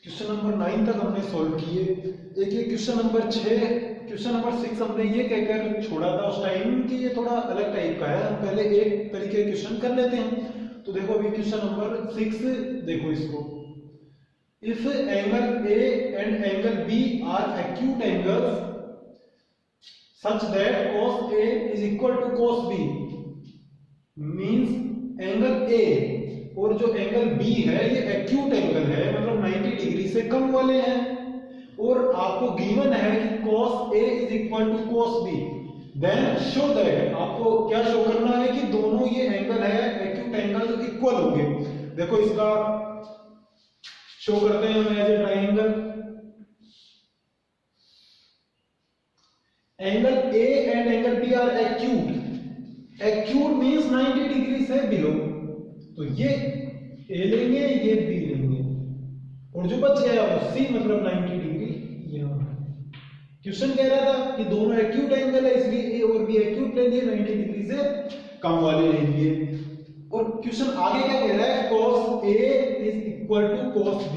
Question number 9 तक हमने solve किए। एक ये क्वेश्चन नंबर 6, क्वेश्चन नंबर 6 हमने ये कहकर छोड़ा था उस टाइम कि ये थोड़ा अलग टाइप का है, हम पहले एक तरीके के क्वेश्चन कर लेते हैं। तो देखो अभी क्वेश्चन नंबर 6 देखो इसको, if angle A and angle B are acute angles such that cos A is equal to cos B means angle A और जो एंगल B है ये एक्यूट एंगल है, मतलब 90 डिग्री से कम वाले हैं, और आपको गिवन है कि cos A is equal to cos B, then show that, आपको क्या शो करना है कि दोनों ये एंगल है एक्यूट एंगल इक्वल होंगे। देखो इसका शो करते हैं हम as a triangle. Angle A and angle B are acute, acute means 90 degree से बिलो, तो ये A लेंगे ये B लेंगे और जो बच गया वो C मतलब 90 डिग्री यहां। क्वेश्चन कह रहा था कि दोनों एक्यूट एंगल है इसलिए A और B एक्यूट ले लिए, 90 डिग्री से कम वाले ले लिए। और क्वेश्चन आगे क्या कह रहा है, cos A is equal to cos B,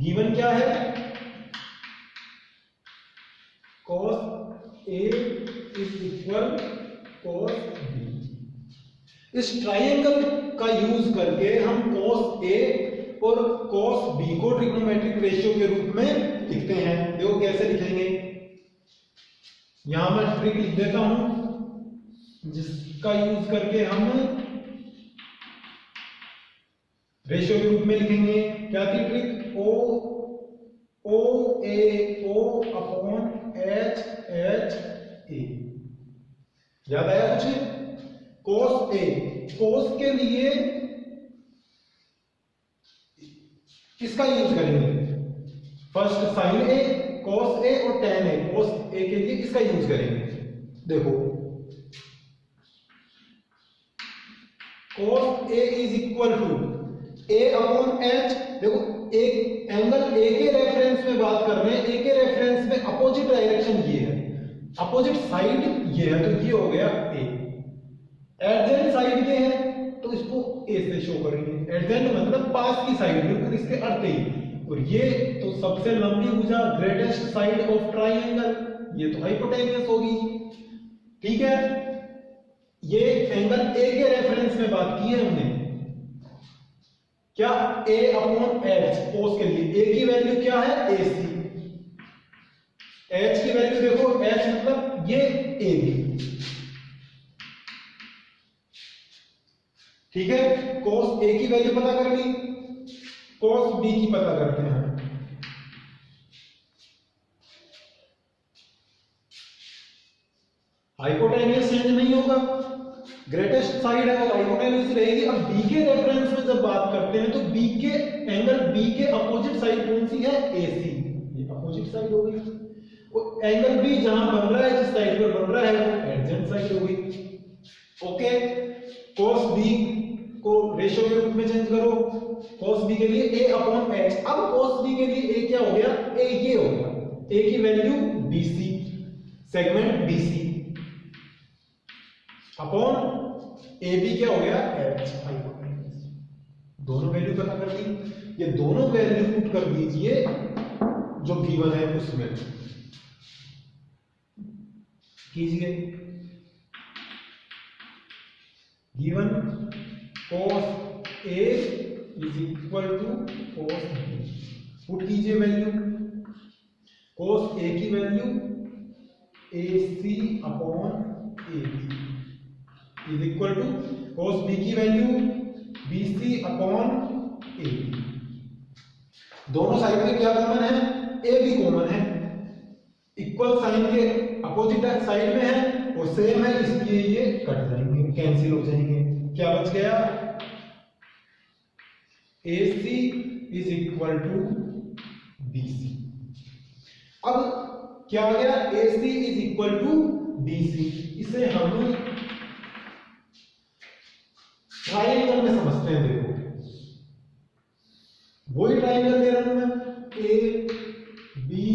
given क्या है cos A is equal cos B। इस ट्राइंगल का यूज करके हम cos A और cos B को ट्रिग्नोमेट्रिक रेशियो के रूप में लिखते हैं। देखो कैसे लिखेंगे, यहां मैं ट्रिक लिख देता हूं जिसका यूज करके हम रेशियो के रूप में लिखेंगे। क्या थी trick, O A O upon H H A, याद आया कुछ? cos A, cos के लिए किसका यूज करेंगे, first sin A, cos A और tan A, cos A के लिए इसका यूज करेंगे। देखो cos A is equal to A upon H। देखो एक एंगल A के रेफरेंस में बात कर रहे हैं, A के रेफरेंस में अपोजिट डायरेक्शन ये है, अपोजिट साइड ये है, तो ये हो गया A। एडजेंट साइड ये है तो इसको A से शो करेंगे, एडजेंट मतलब पास की साइड, बिल्कुल इसके अर्थ ही। और ये तो सबसे लंबी भुजा, ग्रेटेस्ट साइड ऑफ ट्राइंगल, ये तो हाइपोटेन्यूस होगी, ठीक है। ये एंगल A के रेफरेंस में बात की है हमने, क्या A अपॉन H, कोस के लिए A की वैल्यू क्या है AC, H की वैल्यू देखो, H मतलब ये AB, ठीक है। cos A की वैल्यू पता कर ली, cos B की पता करते हैं। हाइपोटेन्यूस चेंज नहीं होगा, ग्रेटेस्ट साइड है वो हाइपोटेन्यूस रहेगी। अब B के रेफरेंस में जब बात करते हैं तो B के एंगल B के अपोजिट साइड कौन सी है, AC, ये अपोजिट साइड होगी। और एंगल B जहां बन रहा है, जिस साइड पर बन रहा है वो एडजेंट साइड होगी। ओके, cos B को रेशियो के रूप में चेंज करो, cos B के लिए A अपॉन H। अब cos B के लिए A क्या हो गया, A ये हो गया, A की value BC, segment BC upon AB क्या हो गया, H हाइपोटेन्यूस। दोनों वैल्यू पता कर ली, ये दोनों वैल्यू पुट कर दीजिए जो गिवन है उसमें कीजिए। Given cos A is equal to cos B, put कीजिए वैल्यू, cos A की value AC upon AB is equal to cos B की वैल्यू BC अपॉन AB। दोनों साइड में क्या कॉमन है, A भी कॉमन है, इक्वल साइन के अपोजिट साइड में है और सेम है, इसलिए ये कट जाएंगे, कैंसिल हो जाएंगे। क्या बच गया, AC is equal to BC। अब क्या आ गया, AC is equal to BC, इसे हम ट्राइंगल में समझते हैं। देखो वही ट्राइंगल दे रहा हूं मैं, ABC,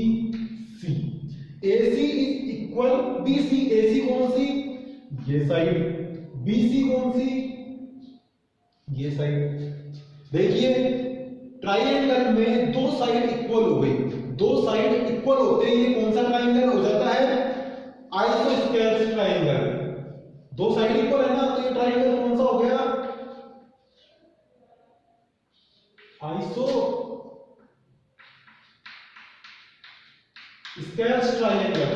AC is equal BC, AC कौन सी, ये साइड, BC कौन सी, ये साइड। देखिए ट्राइंगल में दो साइड इक्वल हो गई, दो साइड इक्वल होते ही ये कौन सा ट्राइंगल हो जाता है? Isosceles triangle. दो साइड इक्वल है ना, तो ये ट्राइंगल कौन सा हो गया? Isosceles triangle.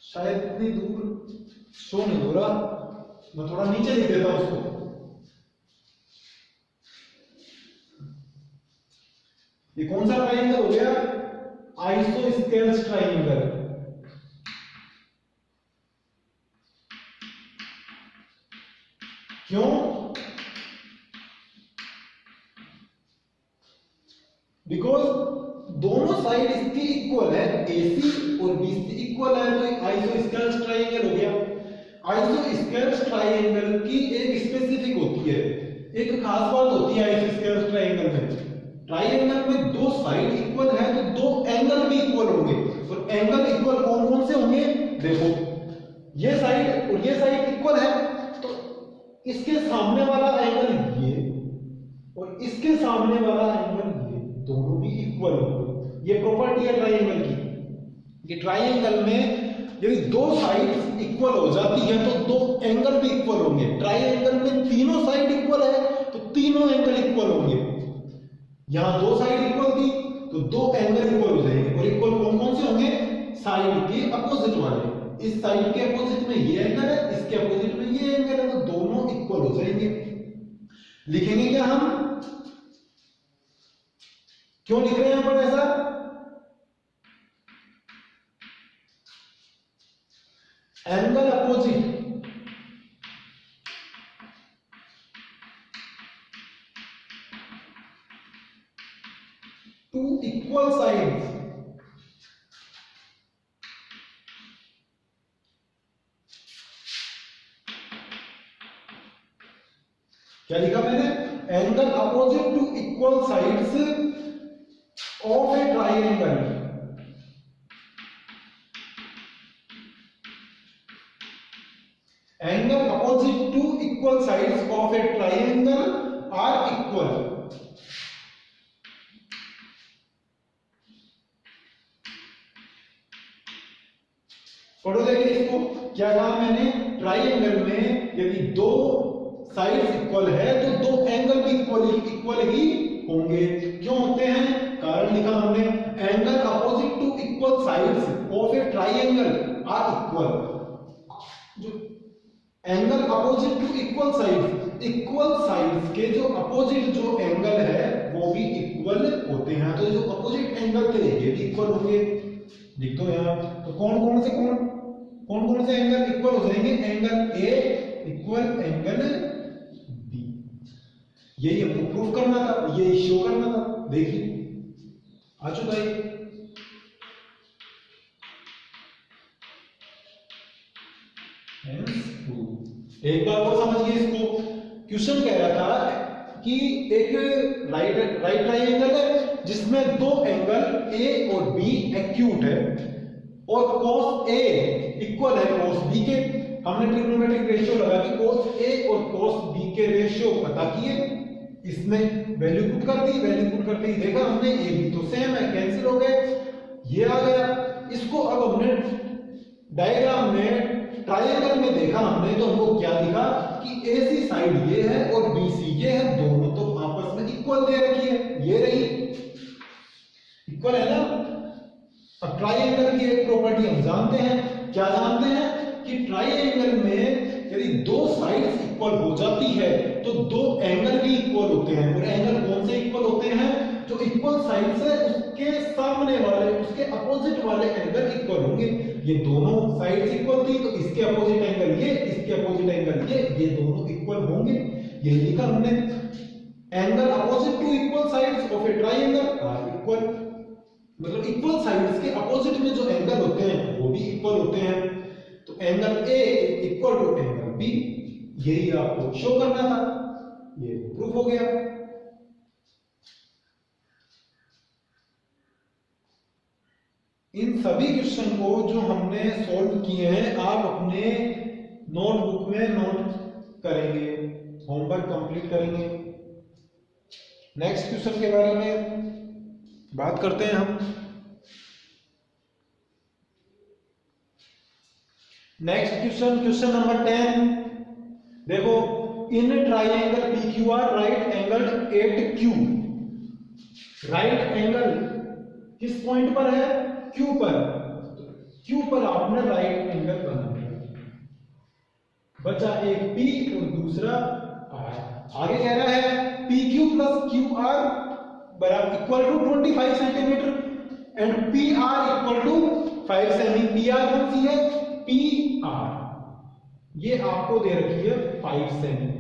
शायद इतनी दूर शो नहीं हो रहा, मैं थोड़ा नीचे लिख देता हूं उसको। ये कौन सा ट्राइंगल हो गया? Isosceles triangle. क्यों? बिकॉज दोनों साइड इसकी इक्वल है, AC और BC इक्वल है, तो आइसोस्केलेस ट्राइंगल हो गया। आइसोस्केलेस ट्राइंगल की एक स्पेसिफिक होती है, एक खास बात होती है आइसोस्केलेस ट्राइंगल में। ट्राइंगल में दो साइड इक्वल है तो दो एंगल भी इक्वल होंगे, और एंगल इक्वल कौन कौन से होंगे? देखो, ये साइड और ये साइड इक्वल है, तो इसके सामने वाला एंगल ये और इसके सामने वाला एंगल ये, दोनों भी इक्वल होंगे। ये प्रॉपर्टी है ट्राइंगल की कि ट्राइंगल में यदि दो साइड इक्वल हो जाती है तो दो एंगल भी इक्वल होंगे। ट्राइंगल में तीनों साइड इक्वल है तो तीनों एंगल इक्वल होंगे। यहां दो साइड इक्वल थी तो दो एंगल इक्वल हो जाएंगे, और इक्वल कौन कौन से होंगे? साइड के अपोजिट वाले। इस साइड के अपोजिट में ये एंगल है, इसके अपोजिट में ये एंगल है, तो दोनों इक्वल हो जाएंगे। लिखेंगे क्या हम? क्यों लिख रहे हैं पर ऐसा? Angle opposite to equal sides क्या लिखा मैंने? Angle opposite to equal sides of a triangle. Angle opposite to equal sides of a triangle are equal. पढ़ो देखिए इसको, क्या कहा मैंने? ट्राइंगल में यदि दो साइड्स इक्वल है तो दो एंगल भी इक्वल ही होंगे। क्यों होते हैं? कारण लिखा हमने, angle opposite to equal sides of a triangle are equal. जो angle opposite to equal sides के जो अपोजिट जो एंगल है वो भी इक्वल होते हैं, तो जो अपोजिट एंगल थे ये भी इक्वल होंगे। लिख दो यहां, तो कौन कौन से एंगल इक्वल हो जाएंगे? Angle A equal angle B. यही हमको प्रूफ करना था, यही शो करना था। देखिए आ चुका है। एक बार और समझिए इसको। क्वेश्चन कह रहा था कि एक राइट ट्राइंगल है जिसमें दो एंगल ए और बी एक्यूट है, और cos A इक्वल है cos B के। हमने ट्रिग्नोमेट्रिक रेशियो लगा के cos A और cos B के रेशियो पता किए, इसमें वैल्यू पुट कर दी, वैल्यू पुट करते ही देखा हमने A B तो सेम है, कैंसिल हो गए, ये आ गया। इसको अब हमने डायग्राम में ट्रायंगल में देखा हमने, तो हमको क्या दिखा कि AC साइड ये है और BC ये है, दोनों तो आपस में इक्वल दे रखी है, ये रही इक्वल है ना। अब ट्राइंगल की एक प्रॉपर्टी हम जानते हैं, क्या जानते हैं कि ट्राइंगल में यदि दो साइड्स इक्वल हो जाती है तो दो एंगल भी इक्वल होते हैं। और एंगल कौन से इक्वल होते हैं? जो इक्वल साइड्स है उसके सामने वाले, उसके अपोजिट वाले एंगल इक्वल होंगे। ये दोनों साइड्स इक्वल थी तो इसके अपोजिट एंगल ये, इसके अपोजिट एंगल ये दोनों इक्वल होंगे। ये लिखा हमने, angle opposite to equal sides of a triangle are equal. मतलब इक्वल साइड्स के अपोजिट में जो एंगल होते हैं वो भी इक्वल होते हैं। तो angle A equal to angle B, यही आपको शो करना था, ये प्रूफ हो गया। इन सभी क्वेश्चन को जो हमने सॉल्व किए हैं आप अपने नोटबुक में नोट करेंगे। होमवर्क कंप्लीट करेंगे। नेक्स्ट क्वेश्चन के बारे में बात करते हैं हम। Next question, question number 10। देखो, इन triangle PQR right angle at Q, right angle किस पॉइंट पर है? Q पर। Q पर आपने राइट एंगल बना दिया, बचा एक P और दूसरा R। आगे कह रहा है PQ प्लस QR बराबर equal to 25 centimetre and PR equal to 5 सेमी। PR कौन सी है? PR, ये आपको दे रखी है 5 सेमी,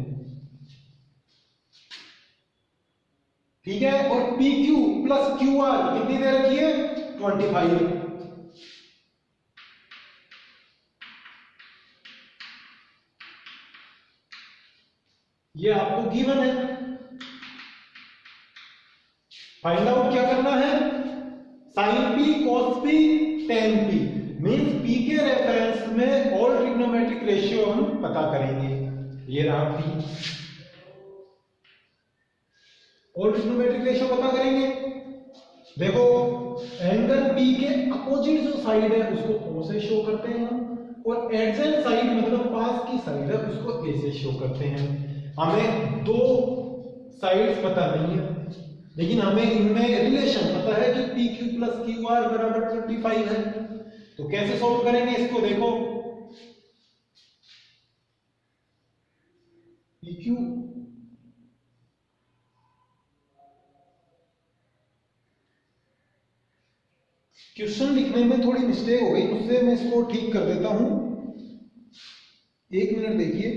ठीक है। और PQ प्लस QR कितनी दे रखी है? 25। ये आपको गिवन है। फाइंड आउट क्या करना है? Sine P cos P tan P means P के रेफरेंस में ऑल ट्रिग्नोमेट्रिक रेशियो हम पता करेंगे। ये रहा P, ऑल ट्रिग्नोमेट्रिक रेशियो पता करेंगे। देखो, एंगल P के अपोजिट जो साइड है उसको O से शो करते हैं हम, और एडजेंट साइड मतलब पास की साइड है उसको A से शो करते हैं। हमें दो साइड्स पता नहीं है, लेकिन हमें इनमें रिलेशन पता है कि PQ प्लस QR बराबर 25 है। तो कैसे सॉल्व करेंगे इसको? देखो, PQ क्वेश्चन लिखने में थोड़ी मिस्टेक हो गई, उससे मैं इसको ठीक कर देता हूं। एक मिनट देखिए,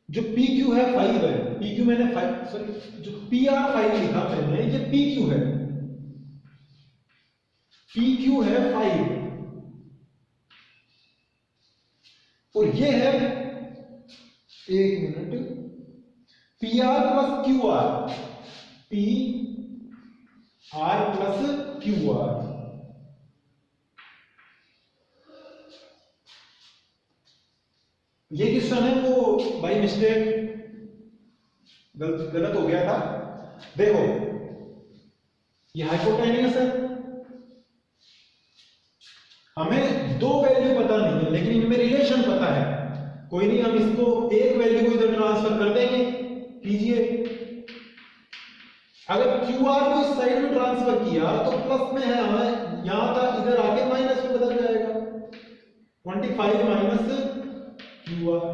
जो PQ है 5 है, PQ मैंने 5 सॉरी जो PR 5 लिखा मैंने, ये PQ है, PQ है 5 और ये है, एक minute, PR plus QR, PR plus QR। ये क्वेश्चन है वो बाई मिस्टेक गलत हो गया था। देखो, ये हाइपोटेन्यूस है, हमें दो वैल्यू पता नहीं है लेकिन इनमें रिलेशन पता है। कोई नहीं, हम इसको एक वैल्यू को इधर ट्रांसफर कर देंगे। कीजिए, अगर QR को इस साइड में ट्रांसफर किया तो प्लस में है, हमें यहां था, इधर आके माइनस में बदल जाएगा। 25 माइनस QR,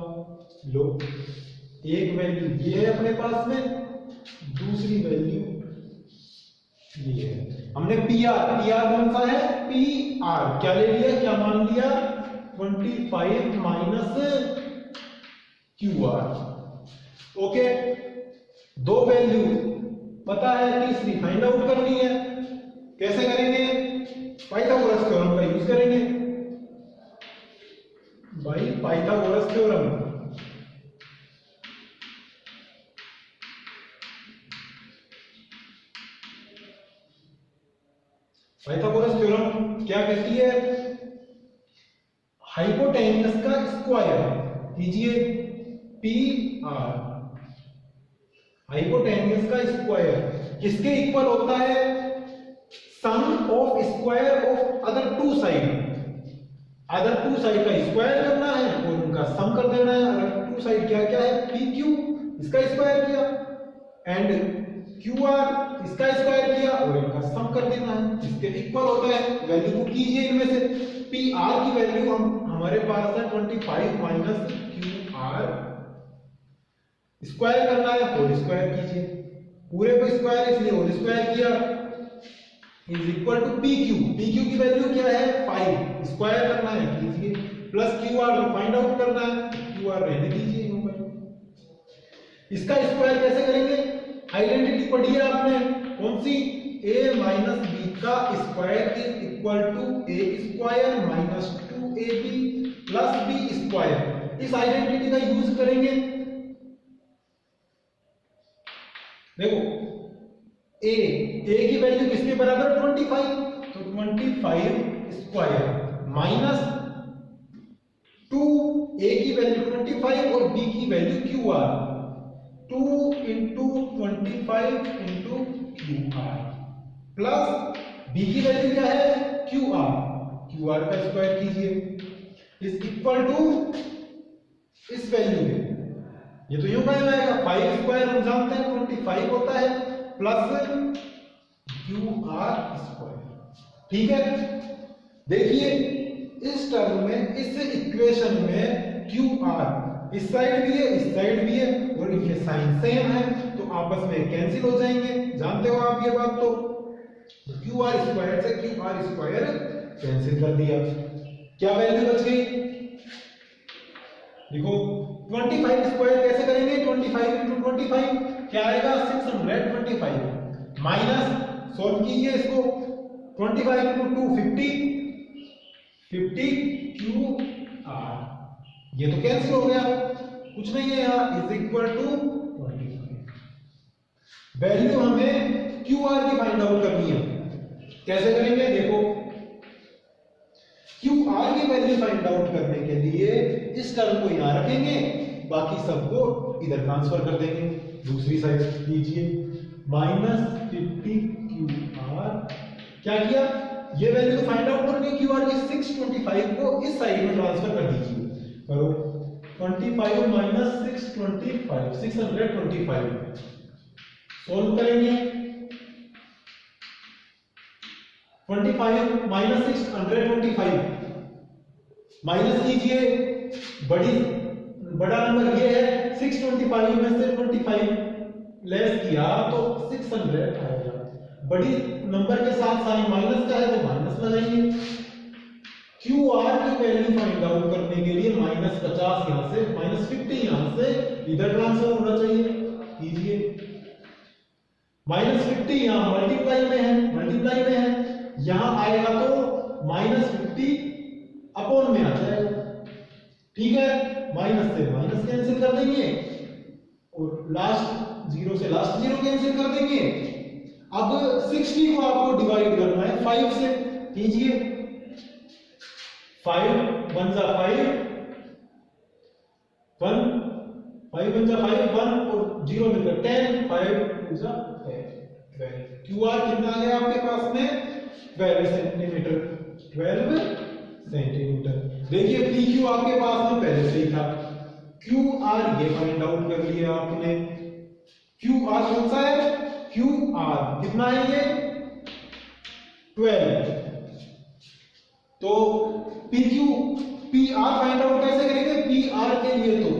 लो, एक वैल्यू ये है अपने पास में, दूसरी वैल्यू ये है। हमने PR कौन सा है? PR क्या ले लिया, क्या मान लिया? 25 माइनस QR। ओके, दो वैल्यू पता है, तीसरी फाइंड आउट करनी है। कैसे करेंगे? पाइथागोरस थ्योरम का यूज करेंगे भाई, पाइथागोरस थ्योरम। पाइथागोरस थ्योरम क्या कहती है? हाइपोटेन्यूस का स्क्वायर, कीजिए PR, हाइपोटेन्यूस का स्क्वायर किसके इक्वल होता है? Sum of square of other two side. Other two side का स्क्वायर करना है और उनका सम कर देना है। अदर टू साइड क्या क्या है? PQ, इसका स्क्वायर किया, एंड QR, इसका स्क्वायर किया और इनका सम कर देना है, इसके इक्वल होता है। वैल्यू को कीजिए इनमें से। PR की वैल्यू हमारे पास है 25 माइनस QR, स्क्वायर करना है, होल स्क्वायर कीजिए, पूरे को स्क्वायर इसलिए होल स्क्वायर किया, is equal to PQ। PQ की वैल्यू क्या है? 5, स्क्वायर करना है, कीजिए, प्लस QR फाइंड आउट करना है, QR रहने दीजिए ऊपर। इसका स्क्वायर कैसे करेंगे? आइडेंटिटी पढ़ी है आपने, कौन सी? A माइनस B का square is equal to A square minus 2AB plus B square. इस आइडेंटिटी का यूज करेंगे। देखो, A की वैल्यू किसके बराबर? 25, तो 25 स्क्वायर माइनस 2, A की वैल्यू 25 और B की value QR, 2 into 25 into Q R plus B की वैल्यू क्या है क्यू आर का स्क्वायर कीजिए इज इक्वल टू इस वैल्यू में ये तो यूं बन जाएगा 5 स्क्वायर हम जानते हैं 25 होता है प्लस क्यू आर स्क्वायर। ठीक है, देखिए इस टर्म में इस इक्वेशन में क्यू आर इस साइड भी है इस साइड भी है और इनके साइन सेम है तो आपस में कैंसिल हो जाएंगे, जानते हो आप ये बात। तो क्यू आर स्क्वायर से क्यू आर स्क्वायर कैंसिल कर दिया, क्या वैल्यू बच गई देखो 25 स्क्वायर कैसे करेंगे 25 इंटू 25 क्या आएगा 625 माइनस सॉल्व कीजिए इसको 25 इंटू 2 50 क्यू आर ये तो कैंसिल हो गया कुछ नहीं है यहाँ इज इक्वल टू 25। वैल्यू हमें क्यू आर की फाइंड आउट करनी है, कैसे करेंगे देखो क्यू आर की वैल्यू फाइंड आउट करने के लिए इस टर्म को यहां रखेंगे बाकी सबको इधर ट्रांसफर कर देंगे दूसरी साइड कीजिए -50 क्यू आर क्या किया ये वैल्यू तो फाइंड आउट करनी क्यू आर की 625 को इस साइड में ट्रांसफर कर दीजिए करो 25 माइनस 625 625 सोल्व करेंगे 25 माइनस 625 माइनस कीजिए बड़ा नंबर ये है 625 में से 25 लेस किया तो 600 आएगा, बड़ी नंबर के साथ साइन माइनस का है तो माइनस लगाएंगे। क्यू आर की वैल्यू फाइंड आउट करने के लिए -50 यहां से -50 यहां से इधर ट्रांसफर होना चाहिए कीजिए -50 यहां मल्टीप्लाई में है यहां आएगा तो -50 अपॉन में आ जाएगा। ठीक है, माइनस से माइनस कैंसिल कर देंगे और लास्ट जीरो से लास्ट जीरो कैंसिल कर देंगे। अब 60 को आपको डिवाइड करना है 5 से कीजिए 5 1 जा 5 1 5 1 जा 5 1 और 0 मिलकर 10 5 2 जा 10 क्यू आर कितना आ गया आपके पास में 12 सेंटीमीटर 12 सेंटीमीटर। देखिए पी क्यू आपके पास में पहले से ही था, क्यू आर ये फाइंड आउट कर लिया आपने। क्यू आर कौन सा है क्यू आर कितना है ये 12। तो P Q P R find out कैसे करेंगे पी आर के लिए तो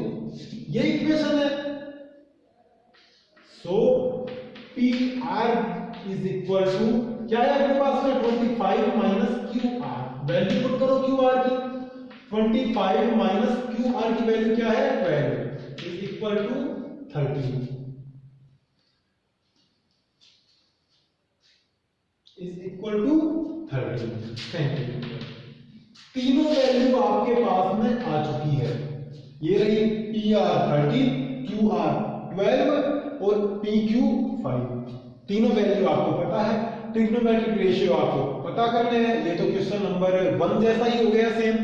ये इक्वेशन है so P R is equal to क्या है अपने पास में 25 minus Q R value put करो क्यू आर की 25 माइनस क्यू आर की वैल्यू क्या है 12 is equal to 30 is equal to 30 centimetre. तीनों वैल्यू आपके पास में आ चुकी है, ये रही पी आर 30 क्यू आर 12 और पी क्यू 5। तीनों वैल्यू आपको पता है, ट्रिग्नोमेट्रिक रेशियो आपको पता करने हैं। ये तो क्वेश्चन नंबर 1 जैसा ही हो गया सेम।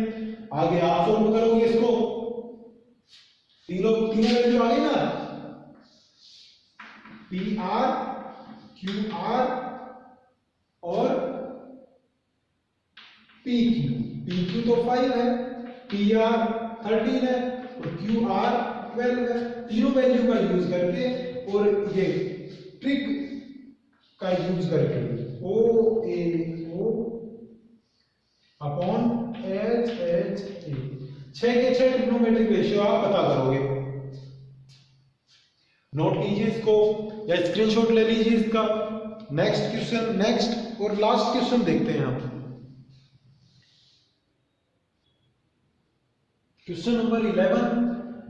आगे आप सोल्व करोगे इसको, तीनों वैल्यू आ गई ना पी आर क्यू आर और पी क्यू तो 5 है, पी आर 13 है और क्यू आर 12 है। तीनों वैल्यू का यूज करके और ये ट्रिक का यूज करके O A O upon H H A 6 के 6 ट्रिग्नोमेट्रिक रेशियो आप पता करोगे। नोट कीजिए इसको या स्क्रीनशॉट ले लीजिए इसका। नेक्स्ट क्वेश्चन, नेक्स्ट और लास्ट क्वेश्चन देखते हैं आप। क्वेश्चन नंबर 11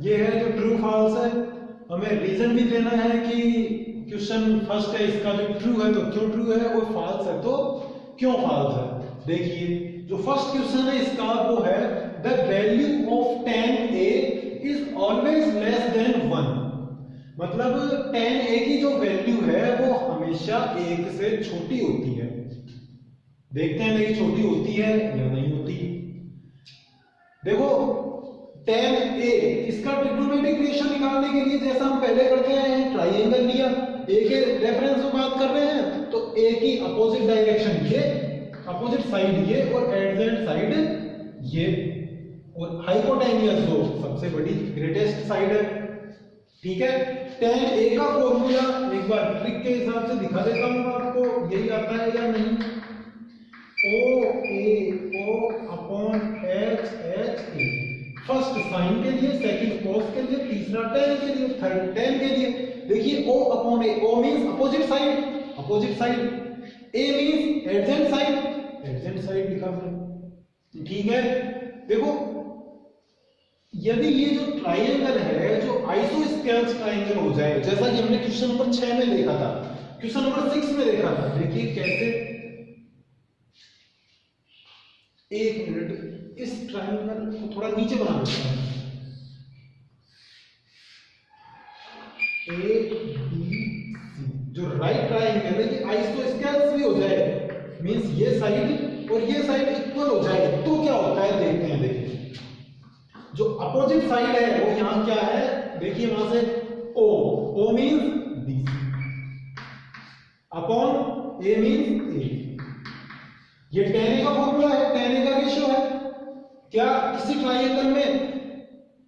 ये है जो ट्रू फॉल्स है। हमें रीजन भी देना है कि क्वेश्चन फर्स्ट है इसका जो ट्रू है तो क्यों ट्रू है और फॉल्स है तो क्यों फॉल्स है। देखिए जो फर्स्ट क्वेश्चन है इसका वो है the value of tan a is always less than 1। मतलब tan a की जो वैल्यू है वो हमेशा 1 से छोटी होती है। देखते हैं नहीं छोटी होती है या नहीं होती। देखो tan A, इसका ट्रिग्नोमेट्रिक रेशियो निकालने के लिए जैसा हम पहले करते हैं, ट्राइंगल लिया, A के रेफरेंस में बात कर रहे हैं, तो A की अपोजिट डायरेक्शन ये, अपोजिट साइड ये, और एडजेंट साइड ये, और हाइपोटेन्यूस जो सबसे बड़ी ग्रेटेस्ट साइड है, ठीक है। tan A का फॉर्मूला एक बार ट्रिक के हिसाब से दिखा देता हूं आपको, यही आता है या नहीं, O upon H A, first sine के लिए, सेकंड कॉस के लिए, तीसरा tan के लिए, थर्ड tan के लिए। देखिए O upon A, O means opposite side, opposite side, A means adjacent side, adjacent side लिखा मैंने, ठीक है। देखो यदि ये जो ट्राइंगल है, जो आइसोस्केल्स ट्राइंगल हो जाए, जैसा कि हमने क्वेश्चन नंबर 6 में देखा था, क्वेश्चन नंबर 6 में देखा था, देखिए कैसे, एक मिनट, इस ट्राइंगल को थोड़ा नीचे बना देते हैं, A B C, जो राइट ट्राइंगल है, ये आइसोस्केल्स भी हो जाए, मींस ये साइड और ये साइड इक्वल हो जाए, तो क्या होता है देखते हैं। देखिए जो अपोजिट साइड है वो यहां क्या है, देखिए वहां से O means BC upon A means A, ये tan A का फॉर्मूला है, tan A का रेशियो है। क्या किसी ट्राइंगल में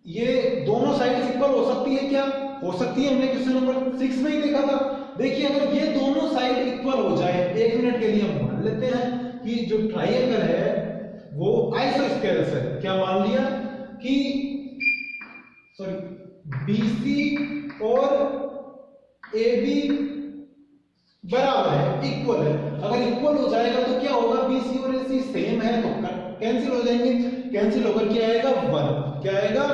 ये दोनों साइड्स इक्वल हो सकती है? क्या हो सकती है? हमने क्वेश्चन नंबर 6 में ही देखा था। देखिए अगर ये दोनों साइड इक्वल हो जाए, एक मिनट के लिए हम मान लेते हैं कि जो ट्राइंगल है वो आइसोस्केलेस है। क्या मान लिया कि BC और AB बराबर है, इक्वल है। अगर इक्वल हो जाएगा तो क्या होगा, BC और AC सेम है तो कैंसिल हो जाएंगे, कैंसिल होकर क्या आएगा 1, क्या आएगा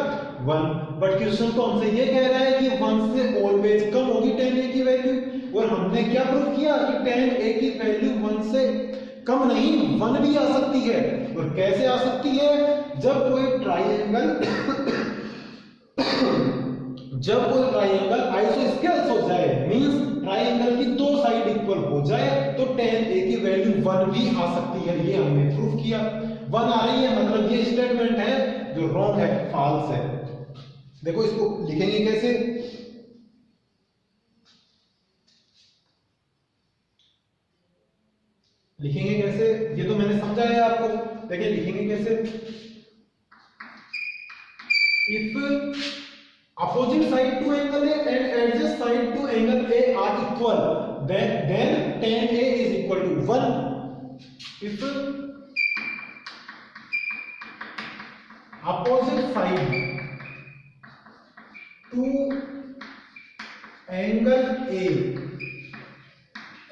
1। बट क्वेश्चन तो हमसे ये कह रहा है कि 1 से ऑलवेज कम होगी tan A की वैल्यू, और हमने क्या प्रूव किया कि tan A की वैल्यू 1 से कम नहीं 1 भी आ सकती है। और कैसे आ सकती है, जब कोई ट्राइंगल आइसोस्केल्स हो जाए, मींस ट्राइंगल की दो साइड इक्वल हो जाए, तो tan A की वैल्यू 1 भी आ सकती है। ये हमने प्रूव किया। 1 आ रही है मतलब ये स्टेटमेंट है जो रॉन्ग है, फॉल्स है। देखो इसको लिखेंगे कैसे, लिखेंगे कैसे, ये तो मैंने समझाया आपको। देखिए लिखेंगे कैसे, if opposite side to angle A and adjacent side to angle A are equal, then tan A is equal to 1. If opposite side to angle A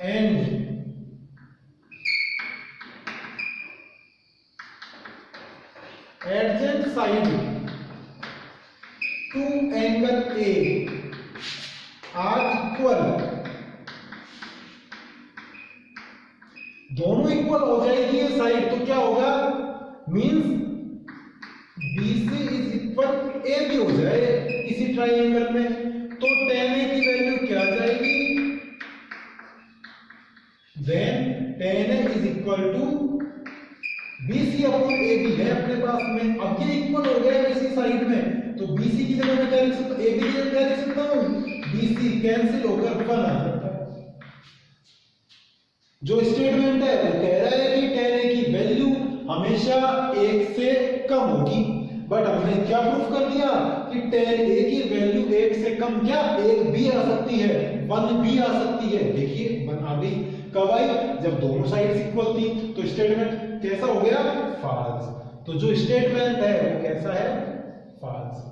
and adjacent side to angle A are equal, दोनों equal हो जाएगी ये side, तो क्या होगा, means BC is equal A भी हो जाए किसी ट्राइंगल में, तो tan A की वैल्यू क्या आ जाएगी, then tan A is equal to BC upon AB है अपने पास में। अब ये इक्वल हो गया किसी साइड में, तो BC की जगह मैं क्या लिख सकता हूं, AB की जगह क्या लिख सकता हूं, BC कैंसिल होकर 1 आ जाता है। जो स्टेटमेंट है वो कह रहा है कि tan A की वैल्यू हमेशा 1 से कम होगी, बट हमने क्या प्रूफ कर दिया कि tan A की वैल्यू 1 से कम क्या 1 भी आ सकती है, 1 भी आ सकती है। देखिए 1 आ गई, कब आई, जब दोनों साइड्स इक्वल थी। तो स्टेटमेंट कैसा हो गया, फॉल्स। तो जो स्टेटमेंट है वो कैसा है, फॉल्स।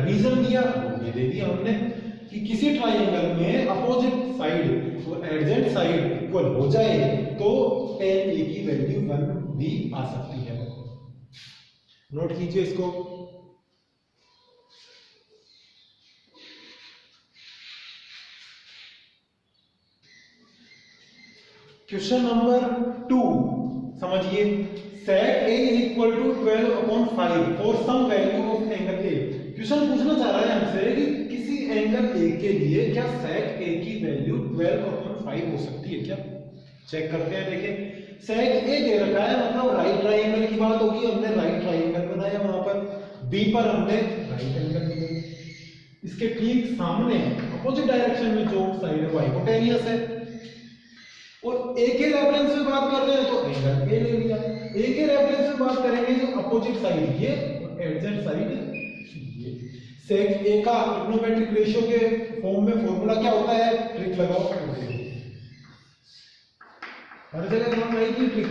रीजन दिया वो ये दे दिया हमने कि किसी ट्राइंगल में अपोजिट साइड और एडजेंट साइड इक्वल हो जाए तो tan A की वैल्यू 1 भी आ सकती है। नोट कीजिए इसको। क्वेश्चन नंबर 2 समझिए, sec A is equal to 12 upon 5 for some value of angle A। Question पूछना चाह रहा है हमसे कि किसी एंगल A के लिए क्या sec A की वैल्यू 12 upon 5 हो सकती है क्या। चेक करते हैं। देखिए सेक ए दे रखा है, मतलब राइट ट्राइंगल की बात होगी, हमने राइट ट्राइंगल बनाया, वहां पर बी पर हमने राइट एंगल दिया, इसके ठीक सामने अपोजिट डायरेक्शन में जो साइड है वो हाइपोटेनियस है, और ए के रेफरेंस में बात कर रहे हैं तो एंगल ए ले लिया, ए के रेफरेंस में बात करेंगे जो अपोजिट साइड ये और एडजेंट साइड ये। सेक ए का ट्रिग्नोमेट्रिक रेशियो के फॉर्म में फॉर्मूला क्या होता है, ट्रिक लगाओ, हर जगह काम आएगी ट्रिक,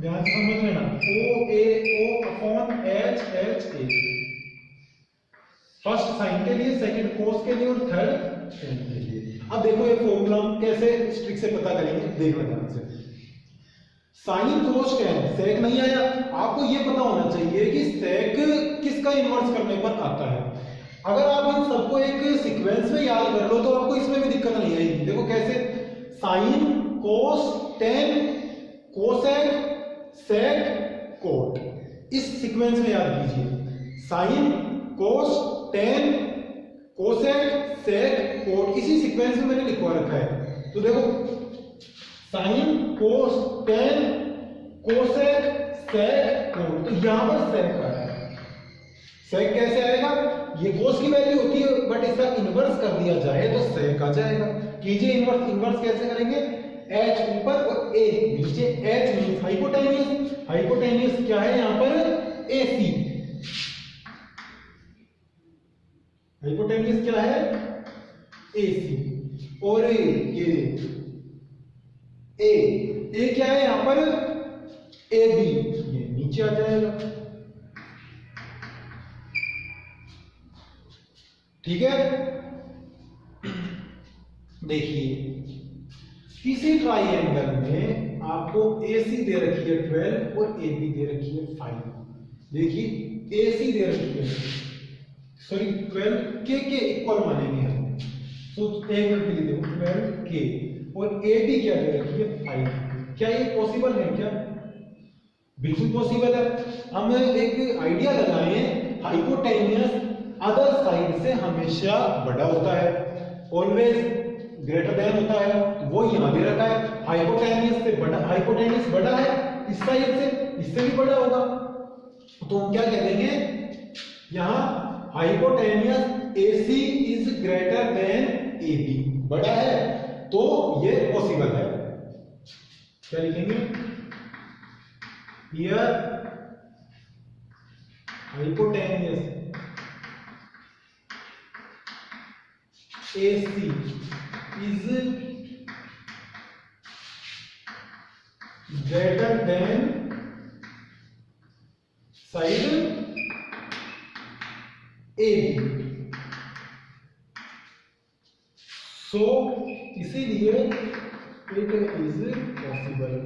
ध्यान से समझ लेना, O A O upon H H A, first sine के लिए, सेकंड कोस के लिए और थर्ड टेन के लिए। अब देखो ये फॉर्मूला हम कैसे इस ट्रिक से पता करेंगे, देखो ध्यान से। साइन कोस टेन, सेक नहीं आया, आपको ये पता होना चाहिए कि सेक किसका इन्वर्स करने पर आता है। अगर आप इन सबको एक सीक्वेंस में याद कर लो तो आपको इसमें भी दिक्कत नहीं आएगी। देखो कैसे, sine cos tan cosec sec cot, इस सीक्वेंस में याद कीजिए, sine cos tan cosec sec cot, इसी सीक्वेंस में मैंने लिखवा रखा है। तो देखो sine cos tan cosec sec cot, तो यहां पर सेक का है, सेक कैसे आएगा, ये कोस की वैल्यू होती है बट इसका इन्वर्स कर दिया जाए तो सेक आ जाएगा। कीजिए इन्वर्स, इन्वर्स कैसे करेंगे, h ऊपर और a नीचे, h मींस हाइपोटेनियस, हाइपोटेनियस क्या है यहां पर AC, हाइपोटेनियस क्या है AC, और ये A क्या है यहां पर AB, ये नीचे आ जाएगा, ठीक है। देखिए किसी ट्राइएंगल में आपको AC दे रखी है 12 और AB दे रखी है 5, देखिए AC दे रखी है, सॉरी 12 के इक्वल मानेंगे हम, तो एक मिनट के लिए देखो 12 के और AB क्या दे रखी है 5, क्या ये पॉसिबल है क्या, बिल्कुल पॉसिबल है। हम एक आइडिया लगाएं, हाइपोटेनियस अदर साइड से हमेशा बड़ा होता है, ऑलवेज ग्रेटर देन होता है, तो वो यहां दे रखा है, हाइपोटेनियस से बड़ा, हाइपोटेनियस बड़ा है इस साइड से, इससे भी बड़ा होगा, तो हम क्या कह देंगे यहां hypotenuse AC is greater than AB, बड़ा है तो ये पॉसिबल है। क्या लिखेंगे, here hypotenuse AC is greater than side AB, so इसीलिए it is possible,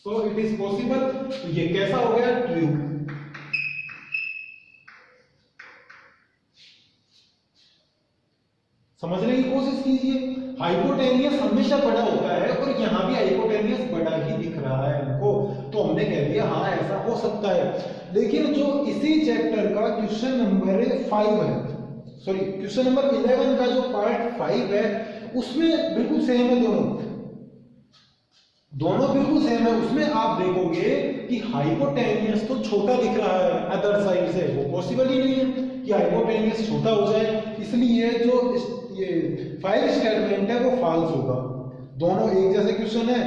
so it is possible, तो ये कैसा हो गया, ट्रू। समझने की कोशिश कीजिए, हाइपोटेनियस हमेशा बड़ा होता है और यहाँ भी हाइपोटेनियस बड़ा ही दिख रहा है हमको, तो हमने कह दिया हाँ ऐसा हो सकता है। लेकिन जो इसी चैप्टर का क्वेश्चन नंबर 5 है, सॉरी क्वेश्चन नंबर 11 का जो पार्ट 5 है उसमें बिल्कुल सेम है, दोनों बिल्कुल सेम है। उसमें आप देखोगे कि हाइपोटेनियस तो छोटा दिख रहा है अदर साइड से, वो पॉसिबल ही नहीं है कि हाइपोटेनियस छोटा हो जाए, इसलिए जो ये 5 स्टेटमेंट है वो फॉल्स होगा। दोनों एक जैसे क्वेश्चन है,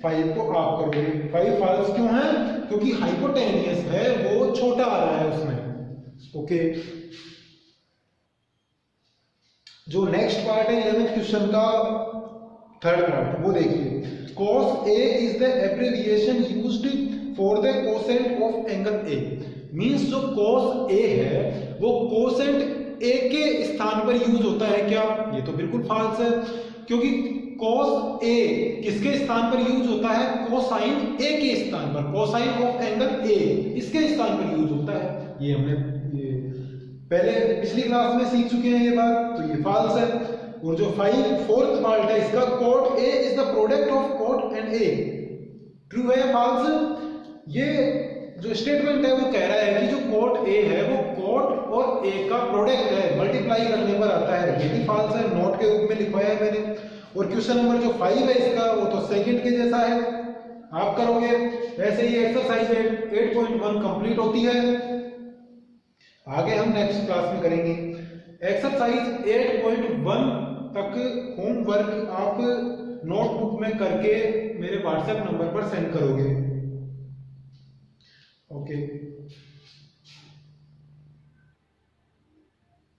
5 को आप करोगे, 5 फॉल्स क्यों है, क्योंकि हाइपोटेनियस है वो छोटा आ रहा है उसमें। ओके, जो नेक्स्ट पार्ट है 11th क्वेश्चन का थर्ड पार्ट, वो देखिए, cos A is the abbreviation used for the cosine of angle A, means जो cos A है वो cosine A के स्थान पर यूज होता है क्या, ये तो बिल्कुल फाल्स है, क्योंकि cos A किसके स्थान पर यूज होता है, cosine A के स्थान पर, cosine of angle A इसके स्थान पर यूज होता है। ये हमने पहले पिछली क्लास में सीख चुके हैं ये बात, तो ये फाल्स है। और जो 4th पार्ट है इसका, cot A is the product of cot and A, true है फाल्स। ये जो स्टेटमेंट है वो कह रहा है कि जो cot A है वो cot और A का प्रोडक्ट है, मल्टीप्लाई करने पर आता है, ये भी फाल्स है, नोट के रूप में लिखवाया है मैंने। और क्वेश्चन नंबर जो 5 है इसका वो तो सेकंड के जैसा है, आप करोगे। ऐसे ही एक्सरसाइज 8.1 कंप्लीट होती है। आगे हम नेक्स्ट क्लास में करेंगे। एक्सरसाइज 8.1 तक होमवर्क आप नोटबुक में करके मेरे व्हाट्सएप नंबर पर सेंड करोगे। ओके।